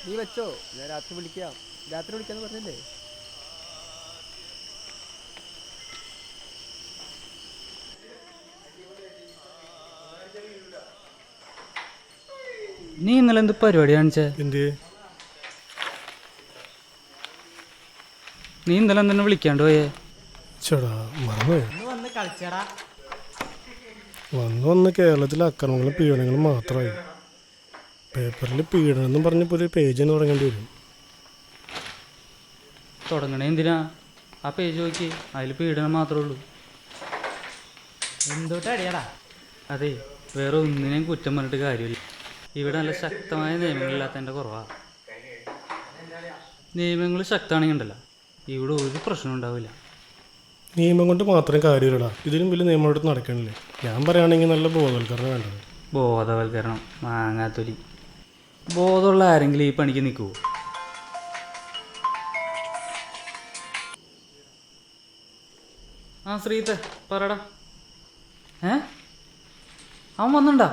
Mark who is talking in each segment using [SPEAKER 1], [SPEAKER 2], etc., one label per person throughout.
[SPEAKER 1] നീ വെച്ചോ, ഞാൻ രാത്രി വിളിക്കാം. രാത്രി വിളിക്കാന്ന് പറഞ്ഞില്ലേ?
[SPEAKER 2] നീ ഇന്നലെ എന്ത് പരിപാടി കാണിച്ചേ?
[SPEAKER 3] എന്ത്?
[SPEAKER 2] നീ ഇന്നലെ എന്തെന്നെ വിളിക്കാണ്ട് പോയേ?
[SPEAKER 3] ചേടാ മറന്നുപോയി.
[SPEAKER 2] കളിച്ചടാ.
[SPEAKER 3] വന്ന് കേരളത്തിലെ അക്രമങ്ങളും പീഡനങ്ങളും മാത്രമായി. പേപ്പറിൽ പീഡനം എന്നും പറഞ്ഞപ്പോൾ ഒരു പേജ് തന്നെ തുടങ്ങേണ്ടി വരും.
[SPEAKER 2] തുടങ്ങണേ എന്തിനാ? ആ പേജ് നോക്കി, അതിൽ പീഡനം മാത്രമേ ഉള്ളൂ.
[SPEAKER 4] എന്തോട്ടടിയാടാ?
[SPEAKER 2] അതെ, വേറെ ഒന്നിനെയും കുറ്റം പറഞ്ഞിട്ട് കാര്യമില്ല. ഇവിടെ നല്ല ശക്തമായ നിയമങ്ങളില്ലാത്തതിൻ്റെ കുറവാണ്. നിയമങ്ങൾ ശക്തമാണെങ്കിൽ ഉണ്ടല്ലോ, ഇവിടെ ഒരു പ്രശ്നം ഉണ്ടാവില്ല.
[SPEAKER 3] നിയമം കൊണ്ട് മാത്രം കാര്യമില്ലടാ, ഇതിലും വലിയ നിയമം എടുത്ത് നടക്കണില്ലേ. ഞാൻ പറയുകയാണെങ്കിൽ നല്ല ബോധവൽക്കരണം വേണ്ടത്.
[SPEAKER 2] ബോധവൽക്കരണം മാങ്ങാത്തൊലി. ബോധമുള്ള ആരെങ്കിലും ഈ പണിക്ക് നിൽക്കുമോ? ആ ശ്രീത്തെ പറടാ. അവൻ വന്നിണ്ടാ?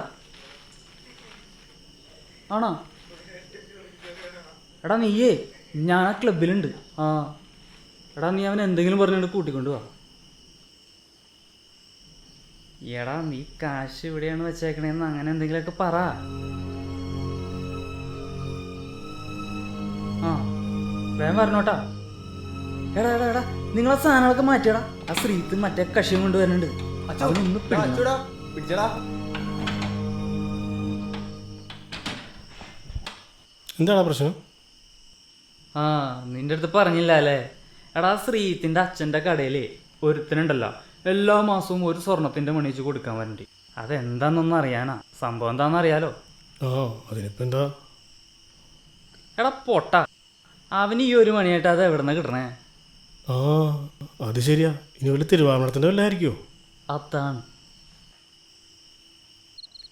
[SPEAKER 2] ആണോ? എടാ നീയേ, ഞാൻ ആ ക്ലബിലുണ്ട്. ആ എടാ, നീ അവൻ എന്തെങ്കിലും പറഞ്ഞിട്ട് കൂട്ടിക്കൊണ്ട് പോവാ. എടാ, നീ കാശ് ഇവിടെയാണ് വെച്ചേക്കണേന്ന് അങ്ങനെ എന്തെങ്കിലുമൊക്കെ പറ. ആ വേഗം വരണോട്ടാ. എടാ എടാ എടാ, നിങ്ങളെ സാധനങ്ങളൊക്കെ മാറ്റിയടാ. ആ ശ്രീത്ത് മറ്റേ കഷിയും കൊണ്ട് വരുന്നുണ്ട്. അവനൊന്ന്
[SPEAKER 1] പിടിച്ചടാ.
[SPEAKER 3] എന്താണ് പ്രശ്നം?
[SPEAKER 2] ആ നിന്റെ അടുത്ത് പറഞ്ഞില്ല അല്ലേ? എടാ, ശ്രീത്തിൻ്റെ അച്ഛൻ്റെ കടയിലേ ഒരുത്തനുണ്ടല്ലോ, എല്ലാ മാസവും ഒരു സ്വർണത്തിൻ്റെ മണി വെച്ച് കൊടുക്കാൻ വരണ്ടി. അതെന്താണെന്നൊന്നും അറിയാനാ? സംഭവം എന്താണെന്ന് അറിയാലോ?
[SPEAKER 3] ആ അതിനിപ്പോൾ എന്താ?
[SPEAKER 2] എടാ പൊട്ട, അവന് ഈ ഒരു മണിയായിട്ട് അത് എവിടെ നിന്ന് കിട്ടണേ?
[SPEAKER 3] ആ അത് ശരിയാ. ഇനി വല്ല തിരുവാഭരണത്തിൻ്റെ വല്ലതായിരിക്കുമോ?
[SPEAKER 2] അതാണ്.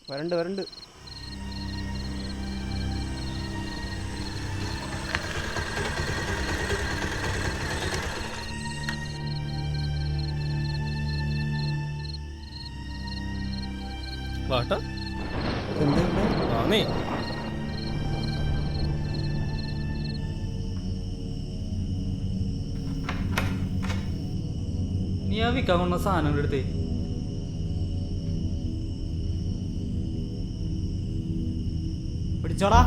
[SPEAKER 1] വരണ്ട്.
[SPEAKER 3] വാട്ടാ
[SPEAKER 1] എന്ത്?
[SPEAKER 3] ആന്നേ.
[SPEAKER 2] നീ ആ വിൽക്കാൻ കൊണ്ട സാധനങ്ങളുടെ അടുത്തേ
[SPEAKER 4] പിടിച്ചോടാ.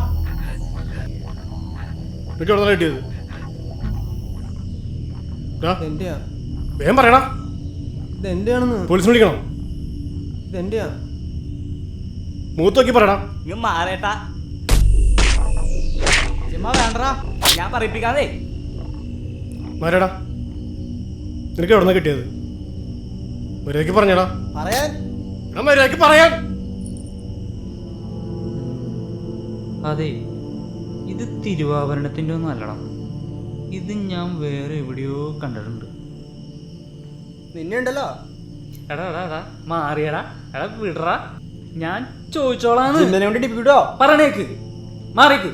[SPEAKER 3] എനിക്ക് എവിടെ കിട്ടിയത്?
[SPEAKER 1] ഇതെന്റെയാ.
[SPEAKER 3] വേഗം പറയടാ.
[SPEAKER 1] ഇതെന്റെയാണെന്ന്.
[SPEAKER 3] പോലീസ് വിളിക്കണം.
[SPEAKER 1] ഇതെന്റെയാ.
[SPEAKER 3] മുഖത്ത് നോക്കി പറയടാ.
[SPEAKER 4] ഇങ്ങ് മാറേട്ടാ. ചുമ്മാ വേണ്ടടാ, ഞാൻ പറയിപ്പിക്കാതെ.
[SPEAKER 3] മാരടാ, നിനക്ക് എവിടെ നിന്നാ കിട്ടിയത്? മര്യാദയ്ക്ക് പറഞ്ഞടാ.
[SPEAKER 1] പറയാൻ
[SPEAKER 3] മര്യാദയ്ക്ക് പറയാൻ.
[SPEAKER 2] അതെ, ഇത് തിരുവാഭരണത്തിൻ്റെ ഒന്നും അല്ലടാ. ഇത് ഞാൻ വേറെ എവിടെയോ കണ്ടിട്ടുണ്ട്.
[SPEAKER 1] നിന്നെ ഉണ്ടല്ലോ.
[SPEAKER 2] എടാ എടാ എടാ മാറിയടാ. എടാ വിടറാ, ഞാൻ ചോദിച്ചോളാന്ന്.
[SPEAKER 1] ഇന്നലെ കൊണ്ട് ടിപ്പിട്ടോ
[SPEAKER 2] പറഞ്ഞേക്ക്, മാറിക്ക്.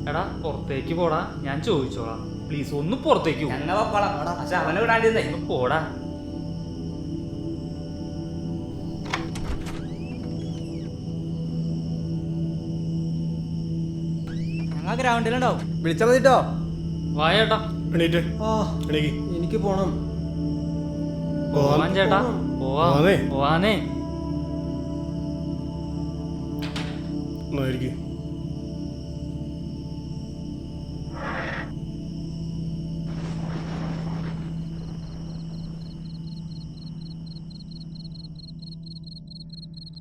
[SPEAKER 2] എടാ പുറത്തേക്ക് പോടാ, ഞാൻ ചോദിച്ചോളാം. പ്ലീസ് ഒന്ന് പുറത്തേക്ക് പോ.
[SPEAKER 4] ഞങ്ങൾ പൊക്കോളാം. പക്ഷെ അവനെ വിടാണ്ടിരുന്നേ.
[SPEAKER 2] പോടാ.
[SPEAKER 4] ഞങ്ങൾ ഗ്രൗണ്ടിലുണ്ടാവും.
[SPEAKER 1] വിളിച്ചാൽ മതിട്ടോ.
[SPEAKER 2] വായേട്ടാ.
[SPEAKER 3] എണീറ്റ്
[SPEAKER 1] ആ
[SPEAKER 3] എണീക്ക്.
[SPEAKER 1] എനിക്ക് പോണം.
[SPEAKER 2] പോവാൻ ചേട്ടാ,
[SPEAKER 3] പോവാനേ.
[SPEAKER 2] പോവാനേ.
[SPEAKER 3] ഒന്നായിരിക്കും.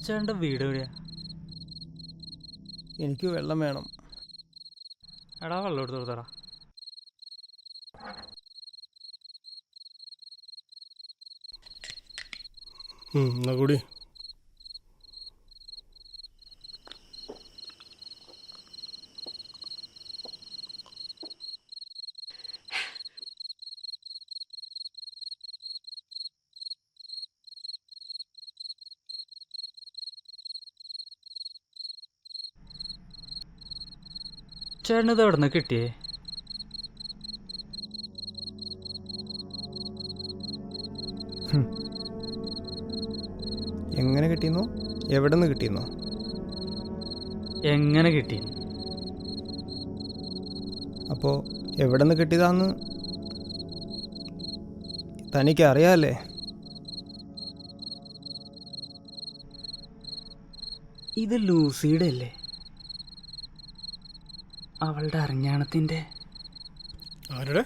[SPEAKER 2] ചേട്ടൻ്റെ വീട് എവിടെയാ?
[SPEAKER 1] എനിക്ക് വെള്ളം വേണം.
[SPEAKER 2] എടാ വെള്ളം എടുത്ത് കൊടുത്തടാ.
[SPEAKER 3] എന്നാ കൂടി.
[SPEAKER 2] ചേട്ടനത് എവിടെ നിന്ന് കിട്ടിയേ?
[SPEAKER 1] എങ്ങനെ കിട്ടിയെന്നോ? എവിടെ നിന്ന് കിട്ടിയെന്നോ?
[SPEAKER 2] എങ്ങനെ കിട്ടി?
[SPEAKER 1] അപ്പോൾ എവിടെ നിന്ന് കിട്ടിയതാന്ന് തനിക്ക് അറിയാമല്ലേ?
[SPEAKER 2] ഇത് ലൂസിയുടെ അല്ലേ? അവളുടെ അരഞ്ഞാണത്തിൻ്റെ.
[SPEAKER 3] ആരുടെ?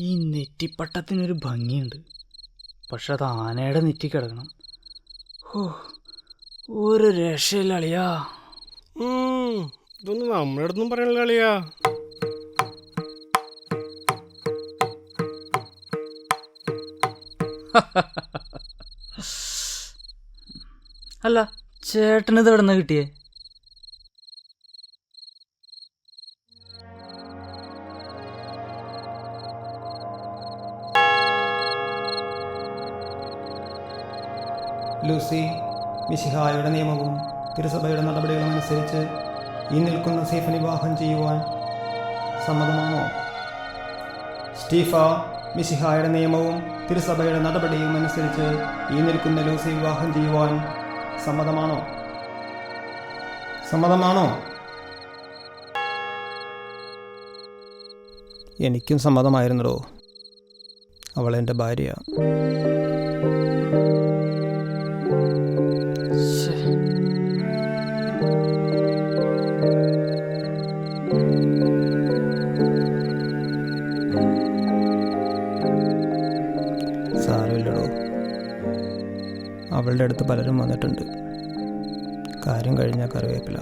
[SPEAKER 2] ഈ നെറ്റിപ്പട്ടത്തിനൊരു ഭംഗിയുണ്ട്, പക്ഷെ അത് ആനയുടെ നെറ്റി കിടക്കണം. ഓ, ഒരു രക്ഷയില്ല അളിയാ.
[SPEAKER 3] ഇതൊന്നും നമ്മുടെ അടുത്തൊന്നും പറയാനുള്ള കളിയാ.
[SPEAKER 2] അല്ല, ചേട്ടനിത് എവിടെ നിന്ന് കിട്ടിയേ?
[SPEAKER 1] ലൂസി, മിശിഹായുടെ നിയമവും തിരുസഭയുടെ നടപടികളും അനുസരിച്ച് ഈ നിൽക്കുന്ന സ്റ്റീഫൻ വിവാഹം ചെയ്യുവാൻ സമ്മതമാണോ? സ്റ്റീഫ, മിശിഹായുടെ നിയമവും തിരുസഭയുടെ നടപടിയും അനുസരിച്ച് ഈ നിൽക്കുന്ന ലൂസി വിവാഹം ചെയ്യുവാൻ സമ്മതമാണോ? സമ്മതമാണോ? എനിക്കും സമ്മതമായിരുന്നോ. അവൾ എൻ്റെ ഭാര്യ. സാരമില്ലടോ, അവളുടെ അടുത്ത് പലരും വന്നിട്ടുണ്ട്. കാര്യം കഴിഞ്ഞാൽ കറിവേപ്പില.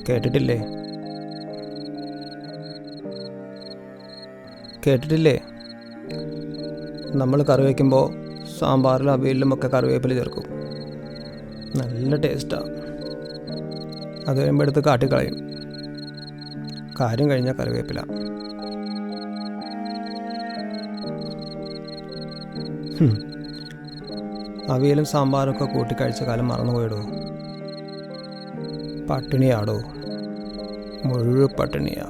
[SPEAKER 1] കേട്ടിട്ടില്ലേ? കേട്ടിട്ടില്ലേ? നമ്മൾ കറി വയ്ക്കുമ്പോൾ സാമ്പാറിലും അവിയലിലും ഒക്കെ കറിവേപ്പില ചേർക്കും. നല്ല ടേസ്റ്റാണ്. അത് കഴിയുമ്പോൾ എടുത്ത് കാട്ടിക്കളയും. കാര്യം കഴിഞ്ഞാൽ കറിവേപ്പില. അവിയലും സാമ്പാറൊക്കെ കൂട്ടിക്കഴിച്ച കാലം മറന്നുപോയിടോ. പട്ടിണിയാടോ, മുഴുവൻ പട്ടിണിയാ.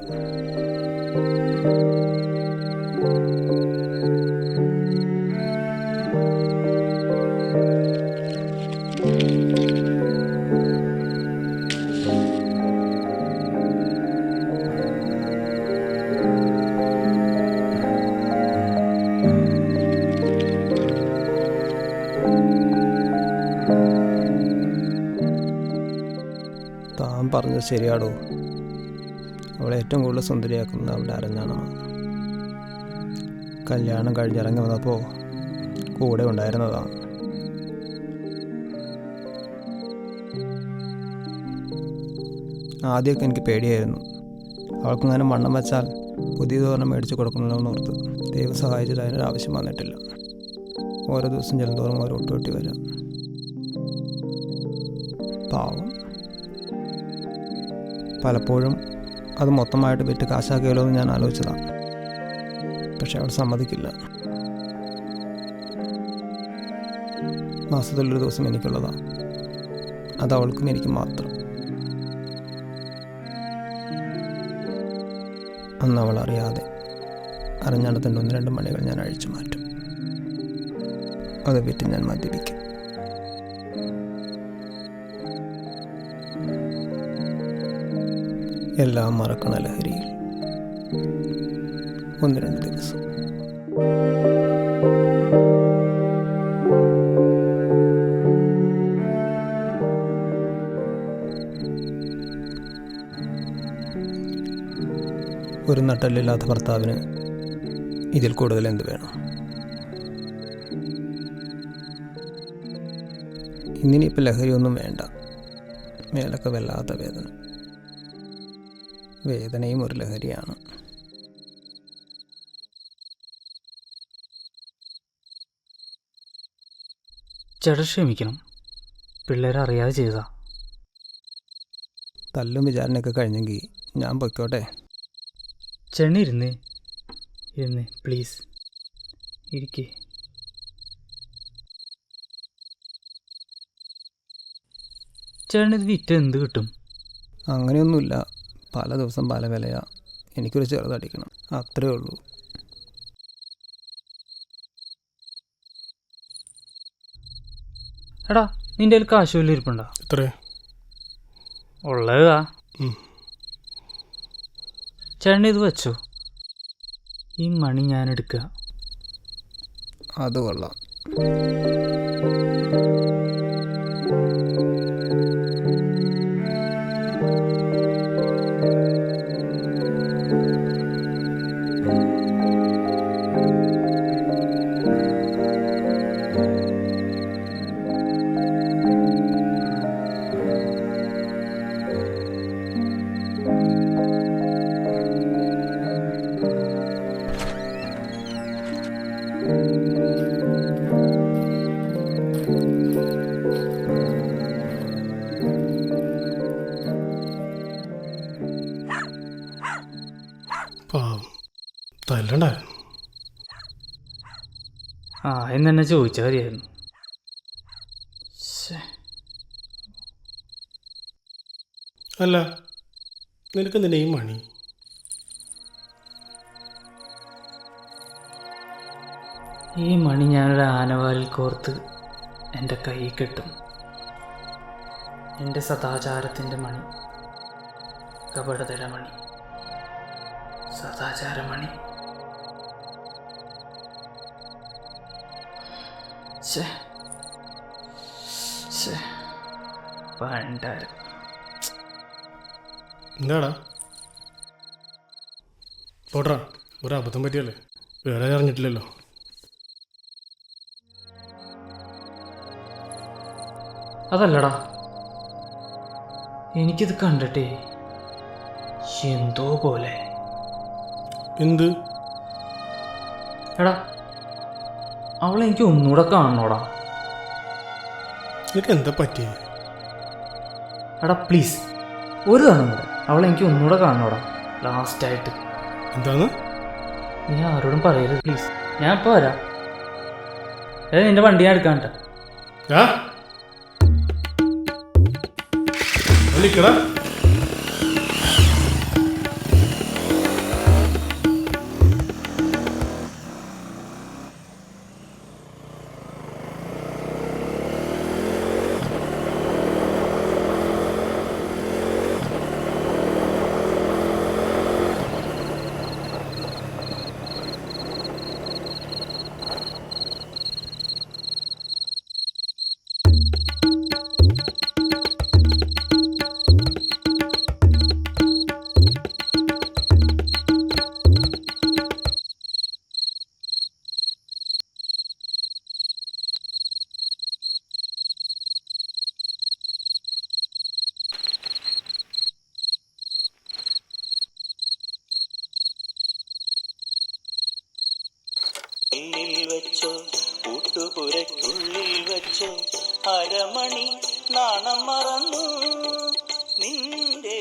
[SPEAKER 1] താൻ പറഞ്ഞത് ശരിയാടോ. അവളെ ഏറ്റവും കൂടുതൽ സുന്ദരിയാക്കുന്നത് അവളുടെ അരഞ്ഞാണമാണ്. കല്യാണം കഴിഞ്ഞിറങ്ങി വന്നപ്പോൾ കൂടെ ഉണ്ടായിരുന്നതാണ്. ആദ്യമൊക്കെ എനിക്ക് പേടിയായിരുന്നു. അവൾക്കെങ്ങനെ വണ്ണം വെച്ചാൽ പുതിയതോരണം മേടിച്ച് കൊടുക്കണമെന്ന് ഓർത്ത്. ദൈവം സഹായിച്ചിട്ട് അതിനൊരാവശ്യം വന്നിട്ടില്ല. ഓരോ ദിവസം ചെല്ലുന്തോറും ഓരോ ഒട്ടുവെട്ടി വരാം. പാവം. പലപ്പോഴും അത് മൊത്തമായിട്ട് വിറ്റ് കാശാക്കിയാലോ എന്ന് ഞാൻ ആലോചിച്ചതാണ്. പക്ഷെ അവൾ സമ്മതിക്കില്ല. മാസത്തിലൊരു ദിവസം എനിക്കുള്ളതാണ്. അത് അവൾക്കും എനിക്കും മാത്രം. അന്ന് അവൾ അറിയാതെ അരഞ്ഞാണത്തിൻ്റെ 1-2 മണികൾ ഞാൻ അഴിച്ചു മാറ്റും. അത് വിറ്റ് ഞാൻ മദ്യപിക്കും. എല്ലാം മറക്കണ ലഹരിയിൽ 1-2 ദിവസം. ഒരു നട്ടല്ലില്ലാത്ത ഭർത്താവിന് ഇതിൽ കൂടുതൽ എന്ത് വേണം? ഇന്നിനിപ്പോൾ ലഹരിയൊന്നും വേണ്ട. മേലൊക്കെ വല്ലാത്ത വേദന. വേദനയും ഒരു ലഹരിയാണ്.
[SPEAKER 2] ചേട്ടാ ക്ഷമിക്കണം, പിള്ളേരറിയാതെ ചെയ്തതാ.
[SPEAKER 1] തല്ലും വിചാരണയൊക്കെ കഴിഞ്ഞെങ്കിൽ ഞാൻ പൊയ്ക്കോട്ടെ.
[SPEAKER 2] ചേട്ടൻ ഇരുന്ന് പ്ലീസ് ഇരിക്കേ. ചേട്ടനിത് വിറ്റ് എന്ത് കിട്ടും?
[SPEAKER 1] അങ്ങനെയൊന്നുമില്ല, പല ദിവസം പല വിലയാ. എനിക്കൊരു ചെറുതടിക്കണം, അത്രേ ഉള്ളൂ.
[SPEAKER 2] എടാ നിൻ്റെ കയ്യിൽ കാശ് വല്ല ഇരിപ്പുണ്ടോ?
[SPEAKER 3] എത്ര?
[SPEAKER 2] ഉള്ളതാ. ചേട്ടൻ ഇത് വെച്ചോ, ഈ മണി ഞാൻ എടുക്കുക.
[SPEAKER 1] അത് കൊള്ളാം.
[SPEAKER 3] തല്ലണ്ടായിരുന്നു.
[SPEAKER 2] എന്നെ ചോദിച്ചാൽ മതിയായിരുന്നു.
[SPEAKER 3] അല്ല, നിനക്ക് എന്തിനാ ഈ മണി?
[SPEAKER 2] ഈ മണി ഞാനൊരു ആനവാലിൽ കോർത്ത് എൻ്റെ കൈ കെട്ടും. എൻ്റെ സദാചാരത്തിൻ്റെ മണി, കപടതര മണി, സദാചാരമണി. പണ്ടാരം.
[SPEAKER 3] എന്താടാ പോട്ടാ, ഒരു അബദ്ധം പറ്റിയല്ലേ, വേറെ അറിഞ്ഞിട്ടില്ലല്ലോ.
[SPEAKER 2] അതല്ലടാ, എനിക്കിത് കണ്ടിട്ടേ എന്തോ പോലെ.
[SPEAKER 3] എന്ത്?
[SPEAKER 2] എടാ അവളെ എനിക്ക് ഒന്നുകൂടെ കാണണോടാ.
[SPEAKER 3] നിനക്ക് എന്താ പറ്റിയേ?
[SPEAKER 2] എടാ പ്ലീസ് ഒരു തവണ കൂടെ അവളെ എനിക്ക് ഒന്നുകൂടെ കാണണോടാ, ലാസ്റ്റായിട്ട്.
[SPEAKER 3] എന്താണ്?
[SPEAKER 2] നീ ആരോടും പറയരുത് പ്ലീസ്. ഞാൻ ഇപ്പോൾ വരാം. നിന്റെ വണ്ടി ഞാൻ എടുക്കാണ്ട.
[SPEAKER 3] വിളിക്കടാ.
[SPEAKER 5] വെച്ചോ കൂട്ടുപുരയ്ക്കുള്ളിൽ വെച്ചോ അരമണി നാണം മറന്നു നിന്റെ